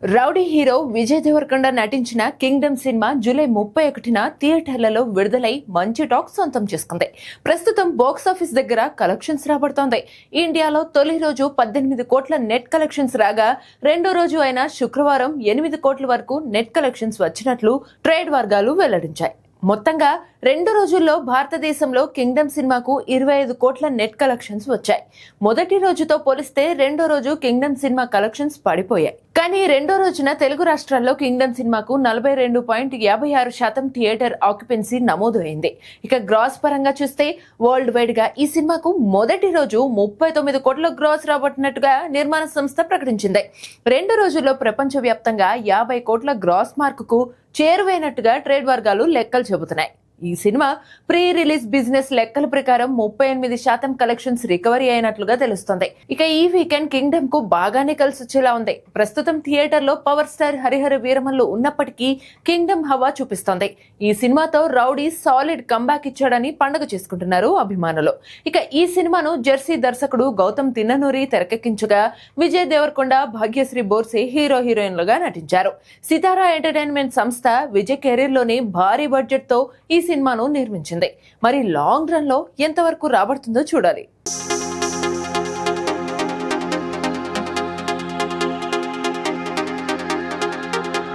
Rowdy hero Vijay Devarakonda నటించిన Kingdom cinema July 31న థియేటర్లలో విడుదలై మంచి టాక్ సొంతం చేసుకుంది. ప్రస్తుతం బాక్సాఫీస్ దగ్గర కలెక్షన్స్ రాబడుతోంది. ఇండియాలో తొలి రోజు 18 కోట్ల నెట్ కలెక్షన్స్ రాగా, రెండో రోజు అయిన శుక్రవారం 8 కోట్ల వరకు నెట్ కలెక్షన్స్ వచ్చినట్లు ట్రేడ్ వర్గాలు వెల్లడించాయి. మొత్తంగా 2 రోజుల్లో భారతదేశంలో కింగ్డమ్ సినిమాకు 25 కోట్ల నెట్ కలెక్షన్స్ వచ్చాయి. మొదటి రోజుతో పోలిస్తే రెండో రోజు కింగ్డమ్ సినిమా కలెక్షన్స్ పడిపోయాయి. కానీ రెండో రోజున తెలుగు రాష్ట్రాల్లో కింగ్డమ్ సినిమాకు 42.56% థియేటర్ ఆక్యుపెన్సీ నమోదు అయింది. ఇక గ్రాస్ పరంగా చూస్తే వరల్డ్ వైడ్ గా ఈ సినిమాకు మొదటి రోజు 39 కోట్ల గ్రాస్ రాబట్టినట్టుగా నిర్మాణ సంస్థ ప్రకటించింది. రెండు రోజుల్లో ప్రపంచ వ్యాప్తంగా 50 కోట్ల గ్రాస్ మార్కుకు చేరువైనట్టుగా ట్రేడ్ వర్గాలు లెక్కలు చెబుతున్నాయి. ఈ సినిమా ప్రీ రిలీజ్ బిజినెస్ లెక్కల ప్రకారం 38% కలెక్షన్స్ రికవరీ అయినట్లుగా తెలుస్తోంది. ఇక ఈ వీకెండ్ కింగ్డమ్ కు బాగానే కలిసి వచ్చేలా ఉంది. ప్రస్తుతం థియేటర్ లో పవర్ స్టార్ హరిహర వీరమల్లు ఉన్నప్పటికీ కింగ్డమ్ హవా చూపిస్తోంది. ఈ సినిమాతో రౌడీ సాలిడ్ కంబ్యాక్ ఇచ్చాడని పండుగ చేసుకుంటున్నారు అభిమానులు. ఇక ఈ సినిమాను జెర్సీ దర్శకుడు గౌతమ్ తిన్ననూరి తెరకెక్కించగా, విజయ్ దేవరకొండ, భాగ్యశ్రీ బోర్సే హీరో హీరోయిన్లుగా నటించారు. సితారా ఎంటర్టైన్మెంట్ సంస్థ విజయ్ కెరీర్ లోని భారీ బడ్జెట్ తో ఈ సినిమాను నిర్మించింది. మరి లాంగ్ రన్ లో ఎంతవరకు రాబడుతుందో చూడాలి.